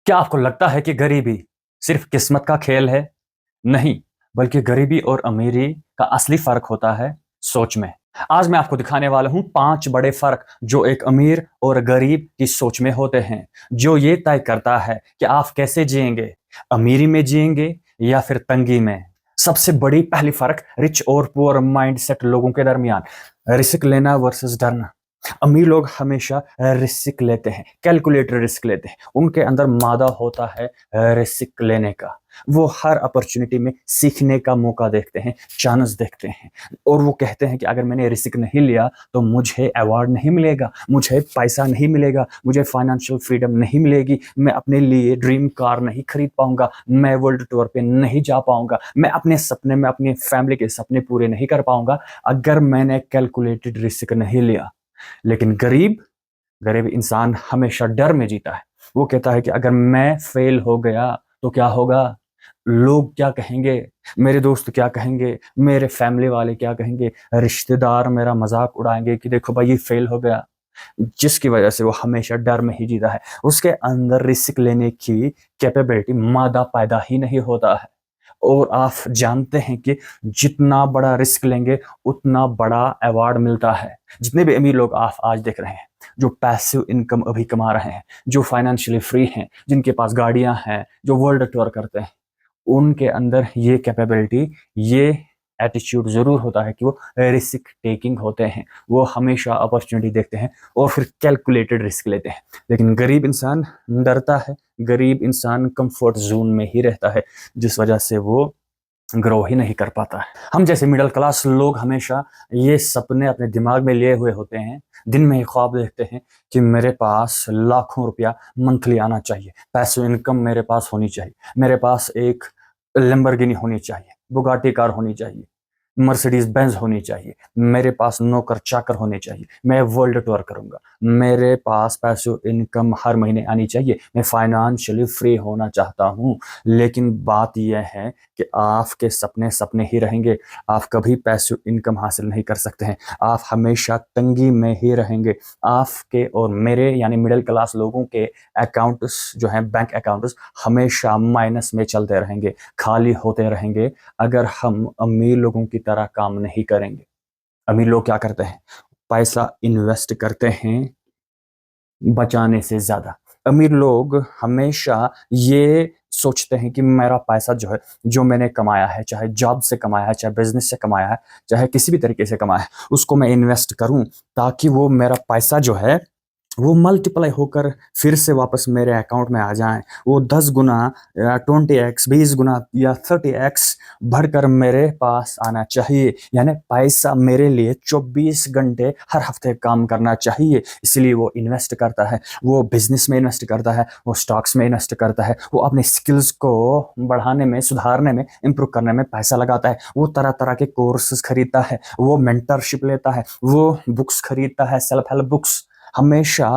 क्या आपको लगता है कि गरीबी सिर्फ किस्मत का खेल है? नहीं, बल्कि गरीबी और अमीरी का असली फर्क होता है सोच में। आज मैं आपको दिखाने वाला हूं 5 बड़े फर्क जो एक अमीर और गरीब की सोच में होते हैं, जो ये तय करता है कि आप कैसे जिएंगे, अमीरी में जिएंगे या फिर तंगी में। सबसे बड़ी पहली फर्क रिच और पुअर माइंडसेट लोगों के दरमियान, रिस्क लेना वर्सेस डरना। अमीर लोग हमेशा रिस्क लेते हैं, कैलकुलेटेड रिस्क लेते हैं। उनके अंदर मादा होता है रिस्क लेने का। वो हर अपॉर्चुनिटी में सीखने का मौका देखते हैं, चांस देखते हैं, और वो कहते हैं कि अगर मैंने रिस्क नहीं लिया तो मुझे अवार्ड नहीं मिलेगा, मुझे पैसा नहीं मिलेगा, मुझे फाइनेंशियल फ्रीडम नहीं मिलेगी, मैं अपने लिए ड्रीम कार नहीं खरीद पाऊंगा, मैं वर्ल्ड टूर पे नहीं जा पाऊंगा, मैं अपने सपने में अपनी फैमिली के सपने पूरे नहीं कर पाऊंगा अगर मैंने कैलकुलेटेड रिस्क नहीं लिया। लेकिन गरीब गरीब इंसान हमेशा डर में जीता है। वो कहता है कि अगर मैं फेल हो गया तो क्या होगा, लोग क्या कहेंगे, मेरे दोस्त क्या कहेंगे, मेरे फैमिली वाले क्या कहेंगे, रिश्तेदार मेरा मजाक उड़ाएंगे कि देखो भाई ये फेल हो गया। जिसकी वजह से वो हमेशा डर में ही जीता है। उसके अंदर रिस्क लेने की कैपेबिलिटी मादा पैदा ही नहीं होता है। और आप जानते हैं कि जितना बड़ा रिस्क लेंगे उतना बड़ा अवार्ड मिलता है। जितने भी अमीर लोग आप आज देख रहे हैं, जो पैसिव इनकम अभी कमा रहे हैं, जो फाइनेंशियली फ्री हैं, जिनके पास गाड़ियां हैं, जो वर्ल्ड टूर करते हैं, उनके अंदर ये कैपेबिलिटी, ये एटीट्यूड जरूर होता है कि वो रिस्क टेकिंग होते हैं। वो हमेशा अपॉर्चुनिटी देखते हैं और फिर कैलकुलेटेड रिस्क लेते हैं। लेकिन गरीब इंसान डरता है, गरीब इंसान कंफर्ट जोन में ही रहता है, जिस वजह से वो ग्रो ही नहीं कर पाता है। हम जैसे मिडिल क्लास लोग हमेशा ये सपने अपने दिमाग में लिए हुए होते हैं, दिन में ही ख्वाब देखते हैं कि मेरे पास लाखों रुपया मंथली आना चाहिए, पैसों इनकम मेरे पास होनी चाहिए, मेरे पास एक लैम्बोर्गिनी होनी चाहिए, बुगाटी कार होनी चाहिए, मर्सिडीज बेंज होनी चाहिए, मेरे पास नौकर चाकर होने चाहिए, मैं वर्ल्ड टूर करूंगा, मेरे पास पैसों इनकम हर महीने आनी चाहिए, मैं फाइनेंशियली फ्री होना चाहता हूं। लेकिन बात यह है कि आपके सपने सपने ही रहेंगे, आप कभी पैसों इनकम हासिल नहीं कर सकते हैं, आप हमेशा तंगी में ही रहेंगे। आपके और मेरे यानी मिडिल क्लास लोगों के अकाउंट्स जो हैं, बैंक अकाउंट्स, हमेशा माइनस में चलते रहेंगे, खाली होते रहेंगे अगर हम अमीर लोगों की तरह काम नहीं करेंगे। अमीर लोग क्या करते हैं, पैसा इन्वेस्ट करते हैं बचाने से ज्यादा। अमीर लोग हमेशा ये सोचते हैं कि मेरा पैसा जो है, जो मैंने कमाया है, चाहे जॉब से कमाया है, चाहे बिजनेस से कमाया है, चाहे किसी भी तरीके से कमाया है, उसको मैं इन्वेस्ट करूं ताकि वो मेरा पैसा जो है वो मल्टीप्लाई होकर फिर से वापस मेरे अकाउंट में आ जाए। वो 10 गुना या 20x, 20 गुना या 30x बढ़कर मेरे पास आना चाहिए। यानी पैसा मेरे लिए 24 घंटे हर हफ्ते काम करना चाहिए। इसलिए वो इन्वेस्ट करता है, वो बिजनेस में इन्वेस्ट करता है, वो स्टॉक्स में इन्वेस्ट करता है, वो अपने स्किल्स को बढ़ाने में, सुधारने में, इंप्रूव करने में पैसा लगाता है। वो तरह तरह के कोर्सेज खरीदता है, वो मेंटरशिप लेता है, वो बुक्स खरीदता है, सेल्फ हेल्प बुक्स। हमेशा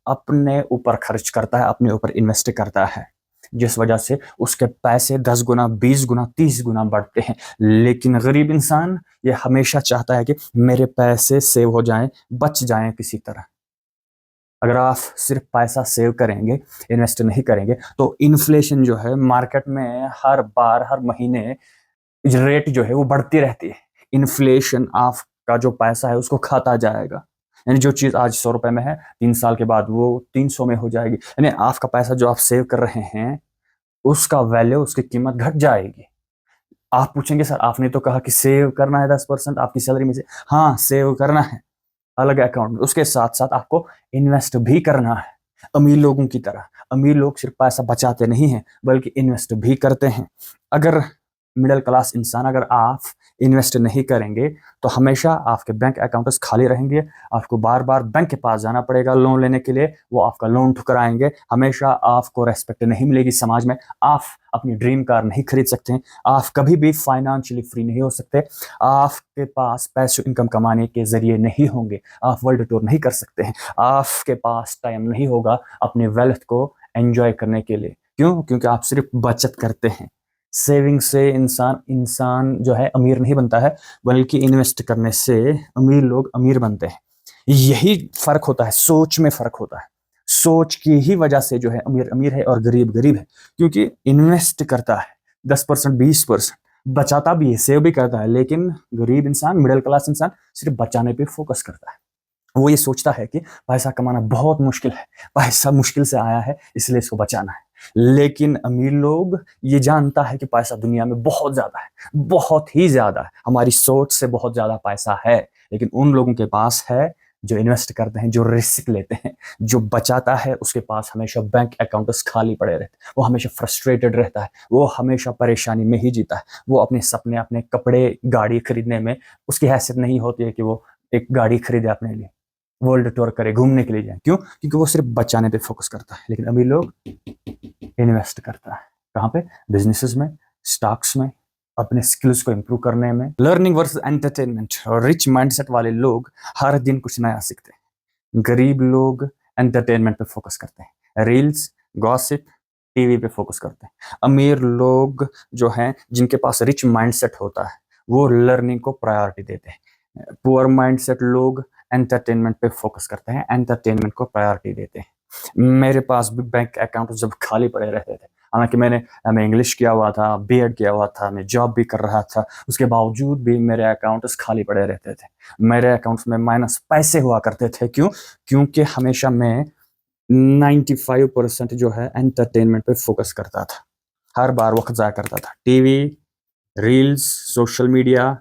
अपने ऊपर खर्च करता है, अपने ऊपर इन्वेस्ट करता है, जिस वजह से उसके पैसे 10 गुना, 20 गुना, 30 गुना बढ़ते हैं। लेकिन गरीब इंसान ये हमेशा चाहता है कि मेरे पैसे सेव हो जाएं, बच जाएं किसी तरह। अगर आप सिर्फ पैसा सेव करेंगे, इन्वेस्ट नहीं करेंगे, तो इन्फ्लेशन जो है मार्केट में हर बार, हर महीने रेट जो है वो बढ़ती रहती है। इन्फ्लेशन आपका जो पैसा है उसको खाता जाएगा। यानी जो चीज आज 100 रुपए में है, 3 साल के बाद वो 300 में हो जाएगी। यानी आपका पैसा जो आप सेव कर रहे हैं उसका वैल्यू, उसकी कीमत घट जाएगी। आप पूछेंगे सर आपने तो कहा कि सेव करना है 10% आपकी सैलरी में से। हाँ, सेव करना है अलग अकाउंट में, उसके साथ साथ आपको इन्वेस्ट भी करना है। अमीर लोगों की तरह अमीर लोग सिर्फ पैसा बचाते नहीं हैं बल्कि इन्वेस्ट भी करते हैं। अगर मिडिल क्लास इंसान, अगर आप इन्वेस्ट नहीं करेंगे तो हमेशा आपके बैंक अकाउंट्स खाली रहेंगे। आपको बार बार बैंक के पास जाना पड़ेगा लोन लेने के लिए, वो आपका लोन ठुकराएंगे। हमेशा आपको रेस्पेक्ट नहीं मिलेगी समाज में, आप अपनी ड्रीम कार नहीं खरीद सकते हैं, आप कभी भी फाइनेंशियली फ्री नहीं हो सकते, आपके पास पैसे इनकम कमाने के जरिए नहीं होंगे, आप वर्ल्ड टूर नहीं कर सकते हैं, आपके पास टाइम नहीं होगा अपने वेल्थ को एंजॉय करने के लिए। क्यों? क्योंकि आप सिर्फ बचत करते हैं। सेविंग से इंसान इंसान जो है अमीर नहीं बनता है, बल्कि इन्वेस्ट करने से अमीर लोग अमीर बनते हैं। यही फर्क होता है, सोच में फर्क होता है। सोच की ही वजह से जो है अमीर अमीर है और गरीब गरीब है, क्योंकि इन्वेस्ट करता है 10% 20%, बचाता भी है, सेव भी करता है। लेकिन गरीब इंसान, मिडिल क्लास इंसान सिर्फ बचाने पे फोकस करता है। वो ये सोचता है कि पैसा कमाना बहुत मुश्किल है, पैसा मुश्किल से आया है इसलिए इसको बचाना है। लेकिन अमीर लोग ये जानता है कि पैसा दुनिया में बहुत ज्यादा है, बहुत ही ज्यादा है, हमारी सोच से बहुत ज्यादा पैसा है। लेकिन उन लोगों के पास है जो इन्वेस्ट करते हैं, जो रिस्क लेते हैं, जो बचाता है, उसके पास हमेशा बैंक अकाउंट्स खाली पड़े रहते हैं। वो हमेशा फ्रस्ट्रेटेड रहता है, वो हमेशा परेशानी में ही जीता है। वो अपने सपने, अपने कपड़े, गाड़ी खरीदने में उसकी हैसियत नहीं होती है कि वो एक गाड़ी खरीदे अपने लिए, वर्ल्ड टूर करे, घूमने के लिए जाए। क्यों? क्योंकि वो सिर्फ बचाने पे फोकस करता है। लेकिन अमीर लोग इन्वेस्ट करता है कहाँ पे? बिजनेसेस में, स्टॉक्स में, अपने स्किल्स को इंप्रूव करने में। Learning versus entertainment. और रिच माइंडसेट वाले लोग हर दिन कुछ नया सीखते हैं। गरीब लोग एंटरटेनमेंट पे फोकस करते हैं, रील्स, गॉसिप, टीवी पे फोकस करते हैं। अमीर लोग जो हैं, जिनके पास रिच माइंडसेट होता है, वो लर्निंग को प्रायोरिटी देते हैं। पुअर माइंडसेट लोग एंटरटेनमेंट पे फोकस करते हैं, एंटरटेनमेंट को प्रायोरिटी देते हैं। मेरे पास भी बैंक अकाउंट जब खाली पड़े रहते थे, हालांकि मैं इंग्लिश किया हुआ था, बीएड किया हुआ था, मैं जॉब भी कर रहा था, उसके बावजूद भी मेरे अकाउंट्स खाली पड़े रहते थे। मेरे अकाउंट्स में माइनस पैसे हुआ करते थे। क्यों? क्योंकि हमेशा मैं 95% जो है एंटरटेनमेंट पे फोकस करता था। हर बार वक्त जाया करता था, TV, reels, social media,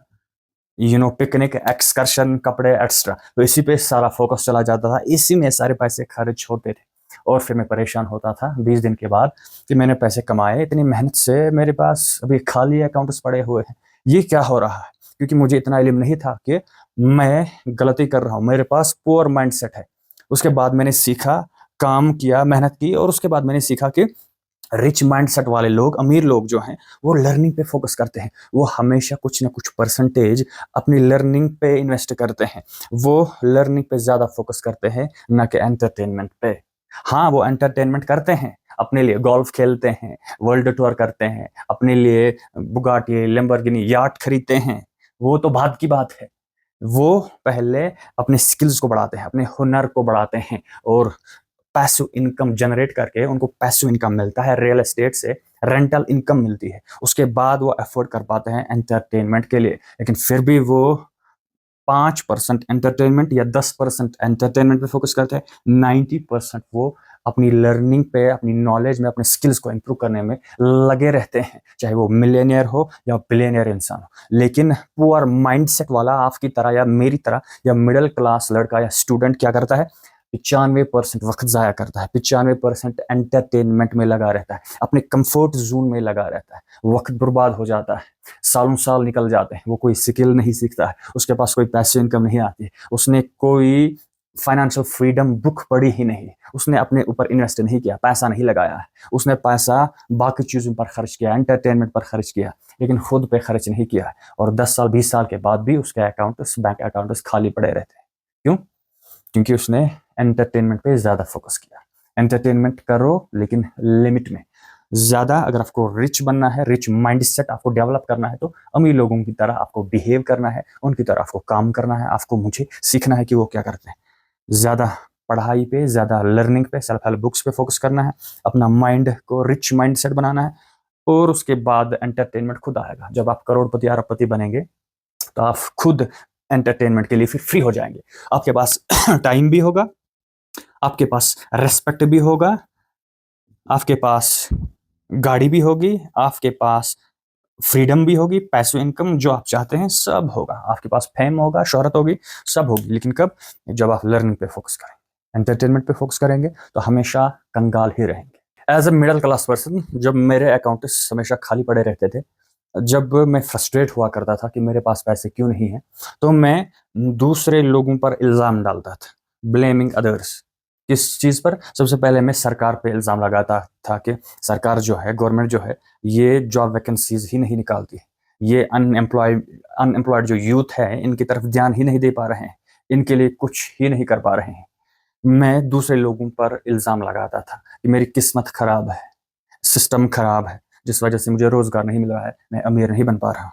picnic, excursion, कपड़े, एक्स्ट्रा। तो इसी पे सारा फोकस चला जाता था, इसी में सारे पैसे खर्च होते थे। और फिर मैं परेशान होता था 20 दिन के बाद कि मैंने पैसे कमाए इतनी मेहनत से, मेरे पास अभी खाली अकाउंट्स पड़े हुए हैं, ये क्या हो रहा है? क्योंकि मुझे इतना इल्म नहीं था कि मैं गलती कर रहा हूँ, मेरे पास पुअर माइंडसेट है। उसके बाद मैंने सीखा, काम किया, मेहनत की, और उसके बाद मैंने सीखा कि रिच माइंडसेट वाले लोग, अमीर लोग जो हैं, वो लर्निंग पे फोकस करते हैं। वो हमेशा कुछ ना कुछ परसेंटेज अपनी लर्निंग पे इन्वेस्ट करते हैं। वो लर्निंग पे ज्यादा फोकस करते हैं, ना कि एंटरटेनमेंट पे। हाँ, वो एंटरटेनमेंट करते हैं, अपने लिए गोल्फ खेलते हैं, वर्ल्ड टूर करते हैं, अपने लिए बुगाटी, लैम्बोर्गिनी, याट खरीदते हैं, वो तो बाद की बात है। वो पहले अपने स्किल्स को बढ़ाते हैं, अपने हुनर को बढ़ाते हैं, और पैसिव इनकम जनरेट करके उनको पैसिव इनकम मिलता है, रियल एस्टेट से रेंटल इनकम मिलती है। उसके बाद वो अफोर्ड कर पाते हैं एंटरटेनमेंट के लिए। लेकिन फिर भी वो 5% एंटरटेनमेंट या 10% एंटरटेनमेंट पे फोकस करते हैं, 90% वो अपनी लर्निंग पे, अपनी नॉलेज में, अपने स्किल्स को इंप्रूव करने में लगे रहते हैं, चाहे वो मिलियनियर हो या बिलियनियर इंसान हो। लेकिन पुअर माइंडसेट वाला आपकी तरह या मेरी तरह या मिडिल क्लास लड़का या स्टूडेंट क्या करता है? 95% वक्त जाया करता है, 95% एंटरटेनमेंट में लगा रहता है, अपने कंफर्ट जोन में लगा रहता है, वक्त बर्बाद हो जाता है, सालों साल निकल जाते हैं, वो कोई स्किल नहीं सीखता है, उसके पास कोई पैसे इनकम नहीं आती है, उसने कोई फाइनेंशियल फ्रीडम बुक पढ़ी ही नहीं, उसने अपने ऊपर इन्वेस्ट नहीं किया, पैसा नहीं लगाया है, उसने पैसा बाकी चीजों पर खर्च किया, एंटरटेनमेंट पर खर्च किया, लेकिन खुद पे खर्च नहीं किया है। और 10 साल 20 साल के बाद भी उसके अकाउंट्स, बैंक अकाउंट्स खाली पड़े रहते हैं। क्यों? क्योंकि उसने एंटरटेनमेंट पे ज्यादा फोकस किया। एंटरटेनमेंट करो लेकिन लिमिट में। ज्यादा अगर आपको रिच बनना है, रिच माइंडसेट आपको डेवलप करना है, तो अमीर लोगों की तरह आपको बिहेव करना है, उनकी तरह आपको काम करना है, आपको मुझे सीखना है कि वो क्या करते हैं। ज्यादा पढ़ाई पे, ज्यादा लर्निंग पे, सेल्फ हेल्प बुक्स पे फोकस करना है, अपना माइंड को रिच माइंडसेट बनाना है, और उसके बाद एंटरटेनमेंट खुद आएगा। जब आप करोड़पति, अरबपति बनेंगे, तो आप खुद एंटरटेनमेंट के लिए फिर फ्री हो जाएंगे। आपके पास टाइम भी होगा, आपके पास रेस्पेक्ट भी होगा, आपके पास गाड़ी भी होगी, आपके पास फ्रीडम भी होगी, पैसिव इनकम जो आप चाहते हैं सब होगा, आपके पास फेम होगा, शोहरत होगी, सब होगी। लेकिन कब? जब आप लर्निंग पे फोकस करेंगे, एंटरटेनमेंट पे फोकस करेंगे, तो हमेशा कंगाल ही रहेंगे। As a middle class person, जब मेरे अकाउंट्स हमेशा खाली पड़े रहते थे, जब मैं फ्रस्ट्रेट हुआ करता था कि मेरे पास पैसे क्यों नहीं है, तो मैं दूसरे लोगों पर इल्जाम डालता था, ब्लेमिंग अदर्स। किस चीज पर? सबसे पहले मैं सरकार पे इल्जाम लगाता था कि सरकार जो है, गवर्नमेंट जो है, ये जॉब वैकेंसीज ही नहीं निकालती, ये अनएम्प्लॉयड जो यूथ है, इनकी तरफ ध्यान ही नहीं दे पा रहे हैं, इनके लिए कुछ ही नहीं कर पा रहे हैं। मैं दूसरे लोगों पर इल्जाम लगाता था कि मेरी किस्मत खराब है, सिस्टम खराब है, जिस वजह से मुझे रोजगार नहीं मिल रहा है, मैं अमीर नहीं बन पा रहा हूँ।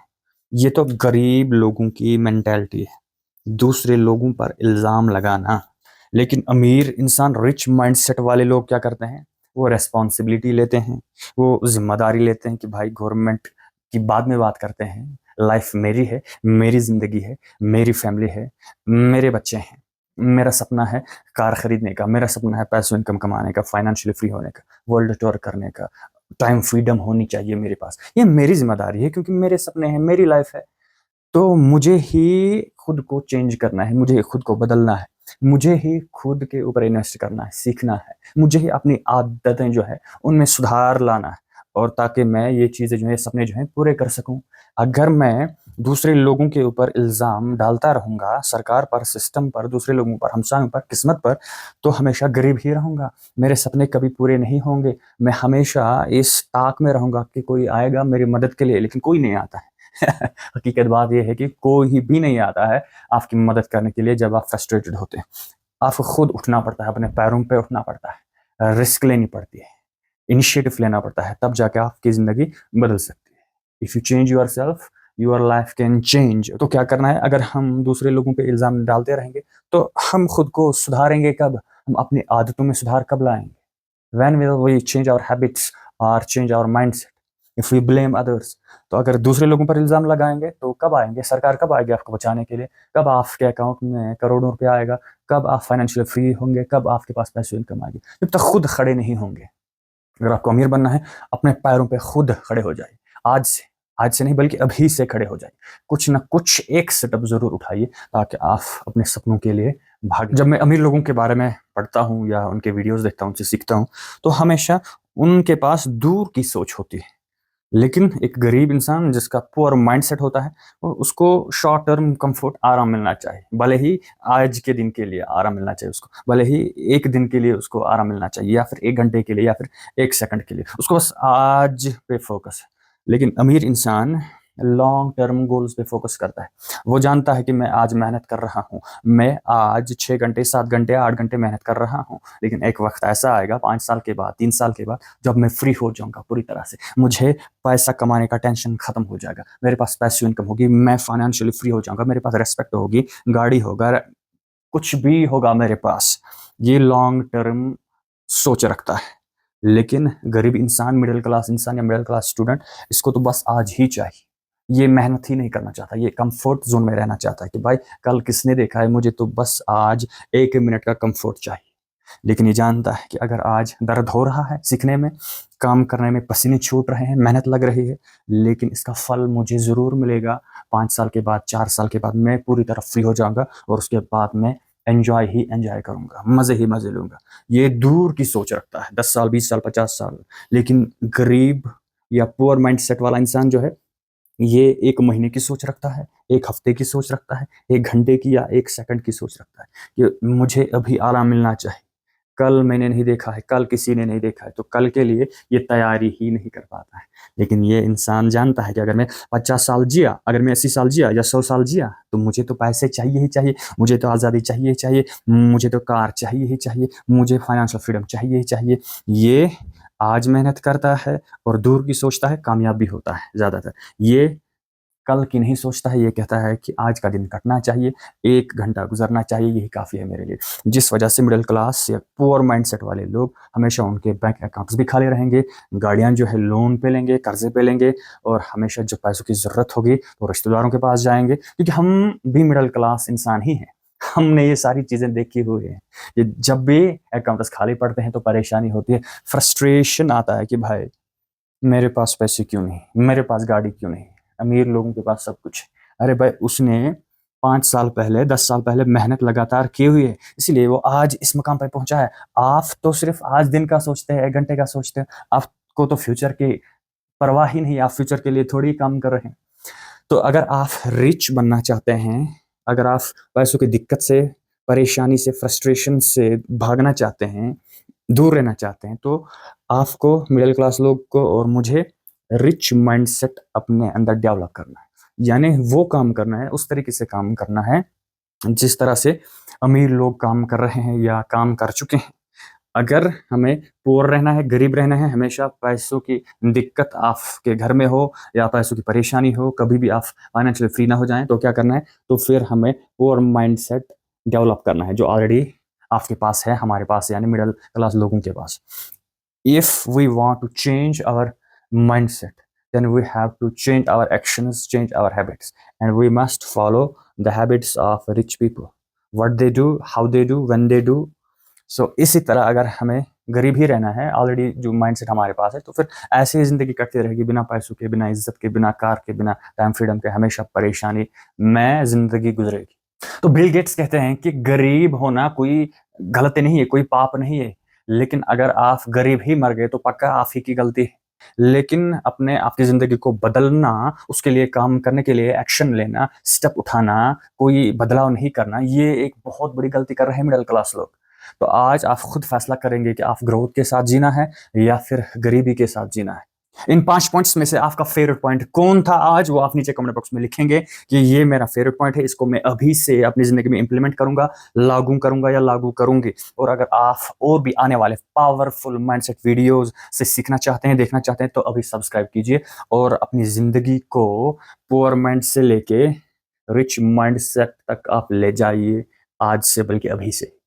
ये तो गरीब लोगों की मेंटेलिटी है, दूसरे लोगों पर इल्जाम लगाना। लेकिन अमीर इंसान, रिच माइंडसेट वाले लोग क्या करते हैं, वो रेस्पॉन्सिबिलिटी लेते हैं, वो जिम्मेदारी लेते हैं कि भाई गवर्नमेंट की बाद में बात करते हैं, लाइफ मेरी है, मेरी जिंदगी है, मेरी फैमिली है, मेरे बच्चे हैं, मेरा सपना है कार खरीदने का, मेरा सपना है पैसों इनकम कमाने का, फाइनेंशियली फ्री होने का, वर्ल्ड टूर करने का, टाइम फ्रीडम होनी चाहिए मेरे पास, ये मेरी जिम्मेदारी है क्योंकि मेरे सपने हैं, मेरी लाइफ है। तो मुझे ही खुद को चेंज करना है, मुझे ही खुद को बदलना है, मुझे ही खुद के ऊपर इन्वेस्ट करना है, सीखना है, मुझे ही अपनी आदतें जो है उनमें सुधार लाना है, और ताकि मैं ये चीज़ें जो है, सपने जो हैं पूरे कर सकूं। अगर मैं दूसरे लोगों के ऊपर इल्ज़ाम डालता रहूंगा, सरकार पर, सिस्टम पर, दूसरे लोगों पर, हमसायों पर, किस्मत पर, तो हमेशा गरीब ही रहूंगा, मेरे सपने कभी पूरे नहीं होंगे। मैं हमेशा इस ताक में रहूंगा कि कोई आएगा मेरी मदद के लिए, लेकिन कोई नहीं आता है। हकीकत बात यह है कि कोई भी नहीं आता है आपकी मदद करने के लिए जब आप फ्रस्ट्रेटेड होते हैं। आपको खुद उठना पड़ता है, अपने पैरों पे उठना पड़ता है, रिस्क लेनी पड़ती है, इनिशिएटिव लेना पड़ता है, तब जाके आपकी ज़िंदगी बदल सकती है। If you change your self, your life can change. तो क्या करना है, अगर हम दूसरे लोगों पे इल्ज़ाम डालते रहेंगे तो हम खुद को सुधारेंगे कब, हम अपनी आदतों में सुधार कब लाएंगे? When will we change our habits or change our mindset? If we blame others, तो अगर दूसरे लोगों पर इल्ज़ाम लगाएंगे तो कब आएंगे, सरकार कब आएगी आपको बचाने के लिए, कब आपके अकाउंट में करोड़ों रुपए आएगा, कब आप फाइनेंशियल फ्री होंगे, कब आपके पास पैसे इनकम आएगी, जब तक खुद खड़े नहीं होंगे। अगर आपको अमीर बनना है, अपने पैरों पे खुद खड़े हो जाइए, आज से नहीं बल्कि अभी से खड़े हो जाइए, कुछ ना कुछ एक स्टेप जरूर उठाइए ताकि आप अपने सपनों के लिए भाग। जब मैं अमीर लोगों के बारे में पढ़ता हूँ या उनके वीडियोस देखता हूँ, उनसे सीखता हूँ, तो हमेशा उनके पास दूर की सोच होती है। लेकिन एक गरीब इंसान जिसका पुअर माइंडसेट होता है, उसको शॉर्ट टर्म कंफर्ट, आराम मिलना चाहिए, भले ही आज के दिन के लिए आराम मिलना चाहिए उसको, भले ही एक दिन के लिए उसको आराम मिलना चाहिए, या फिर 1 घंटे के लिए, या फिर 1 सेकंड के लिए, उसको बस आज पे फोकस है। लेकिन अमीर इंसान लॉन्ग टर्म गोल्स पे फोकस करता है। वो जानता है कि मैं आज मेहनत कर रहा हूँ, मैं आज 6 घंटे, 7 घंटे, 8 घंटे मेहनत कर रहा हूँ, लेकिन एक वक्त ऐसा आएगा 5 साल के बाद, 3 साल के बाद, जब मैं फ्री हो जाऊंगा पूरी तरह से, मुझे पैसा कमाने का टेंशन खत्म हो जाएगा, मेरे पास पैसिव इनकम होगी, मैं फाइनेंशियली फ्री हो जाऊंगा, मेरे पास रेस्पेक्ट होगी, गाड़ी होगा, कुछ भी होगा मेरे पास। ये लॉन्ग टर्म सोच रखता है। लेकिन गरीब इंसान, मिडिल क्लास इंसान या मिडिल क्लास स्टूडेंट, इसको तो बस आज ही चाहिए, ये मेहनत ही नहीं करना चाहता, ये कंफर्ट जोन में रहना चाहता है कि भाई कल किसने देखा है, मुझे तो बस आज 1 मिनट का कंफर्ट चाहिए। लेकिन ये जानता है कि अगर आज दर्द हो रहा है सीखने में, काम करने में पसीने छूट रहे हैं, मेहनत लग रही है, लेकिन इसका फल मुझे ज़रूर मिलेगा 5 साल के बाद, 4 साल के बाद, मैं पूरी तरह फ्री हो जाऊंगा और उसके बाद मैं एंजॉय ही एंजॉय करूंगा, मज़े ही मज़े लूंगा। ये दूर की सोच रखता है, 10 साल, 20 साल, 50 साल। लेकिन गरीब या पुअर माइंडसेट वाला इंसान जो है, ये 1 महीने की सोच रखता है, 1 हफ्ते की सोच रखता है, 1 घंटे की या 1 सेकंड की सोच रखता है कि मुझे अभी आराम मिलना चाहिए, कल मैंने नहीं देखा है, कल किसी ने नहीं देखा है, तो कल के लिए ये तैयारी ही नहीं कर पाता है। लेकिन ये इंसान जानता है कि अगर मैं 50 साल जिया, अगर मैं 80 साल जिया या 100 साल जिया, तो मुझे तो पैसे चाहिए ही चाहिए, मुझे तो आज़ादी चाहिए ही चाहिए, मुझे तो कार चाहिए ही चाहिए, मुझे फाइनेंशियल फ्रीडम चाहिए ही चाहिए। ये आज मेहनत करता है और दूर की सोचता है, कामयाब भी होता है ज़्यादातर। ये कल की नहीं सोचता है, ये कहता है कि आज का दिन कटना चाहिए, 1 घंटा गुजरना चाहिए, यही काफ़ी है मेरे लिए। जिस वजह से मिडिल क्लास या पुअर माइंडसेट वाले लोग हमेशा उनके बैंक अकाउंट्स भी खाली रहेंगे, गाड़ियाँ जो है लोन पे लेंगे, कर्जे पे लेंगे, और हमेशा जब पैसों की ज़रूरत होगी तो रिश्तेदारों के पास जाएंगे, क्योंकि हम भी मिडिल क्लास इंसान ही हैं। हमने ये सारी चीज़ें देखी हुई हैं। ये जब भी अकाउंट्स खाली पड़ते हैं तो परेशानी होती है, फ्रस्ट्रेशन आता है कि भाई मेरे पास पैसे क्यों नहीं, मेरे पास गाड़ी क्यों नहीं, अमीर लोगों के पास सब कुछ है। अरे भाई उसने 5 साल पहले, 10 साल पहले मेहनत लगातार की हुई है, इसलिए वो आज इस मकाम पर पहुंचा है। आप तो सिर्फ आज दिन का सोचते हैं, 1 घंटे का सोचते हैं, आपको तो फ्यूचर की परवाह ही नहीं, आप फ्यूचर के लिए थोड़ी काम कर रहे हैं। तो अगर आप रिच बनना चाहते हैं, अगर आप पैसों की दिक्कत से, परेशानी से, फ्रस्ट्रेशन से भागना चाहते हैं, दूर रहना चाहते हैं, तो आपको, मिडिल क्लास लोग को और मुझे, रिच माइंडसेट अपने अंदर डेवलप करना है। यानी वो काम करना है, उस तरीके से काम करना है जिस तरह से अमीर लोग काम कर रहे हैं या काम कर चुके हैं। अगर हमें पुअर रहना है, गरीब रहना है, हमेशा पैसों की दिक्कत आपके घर में हो या पैसों की परेशानी हो, कभी भी आप फाइनेंशियली फ्री ना हो जाएं, तो क्या करना है, तो फिर हमें पुअर माइंडसेट डेवलप करना है, जो ऑलरेडी आपके पास है, हमारे पास है, यानी मिडिल क्लास लोगों के पास। If we want to change our mindset, then we have to change our actions, change our habits, and we must follow the habits of rich people, what they do, how they do, when they do. So इसी तरह अगर हमें गरीब ही रहना है, already जो mindset हमारे पास है, तो फिर ऐसे ही जिंदगी कटती रहेगी, बिना पैसों के, बिना इज्जत के, बिना कार के, बिना टाइम फ्रीडम के, हमेशा परेशानी में जिंदगी गुजरेगी। तो बिल गेट्स कहते हैं कि गरीब होना कोई गलती नहीं है, कोई पाप नहीं है, लेकिन अगर आप गरीब ही मर गए तो पक्का आप ही की गलती है। लेकिन अपने आपकी जिंदगी को बदलना, उसके लिए काम करने के लिए एक्शन लेना, स्टेप उठाना, कोई बदलाव नहीं करना, ये एक बहुत बड़ी गलती कर रहे हैं मिडिल क्लास लोग। तो आज आप खुद फैसला करेंगे कि आप ग्रोथ के साथ जीना है या फिर गरीबी के साथ जीना है। इन 5 पॉइंट्स में से आपका फेवरेट पॉइंट कौन था आज, वो आप नीचे कमेंट बॉक्स में लिखेंगे कि ये मेरा फेवरेट पॉइंट है, इसको मैं अभी से अपनी जिंदगी में इंप्लीमेंट करूंगा, लागू करूंगा या लागू करूंगी। और अगर आप और भी आने वाले पावरफुल माइंडसेट वीडियोस से सीखना चाहते हैं, देखना चाहते हैं, तो अभी सब्सक्राइब कीजिए और अपनी जिंदगी को पुअर माइंड से लेके रिच माइंडसेट तक आप ले जाइए, आज से बल्कि अभी से।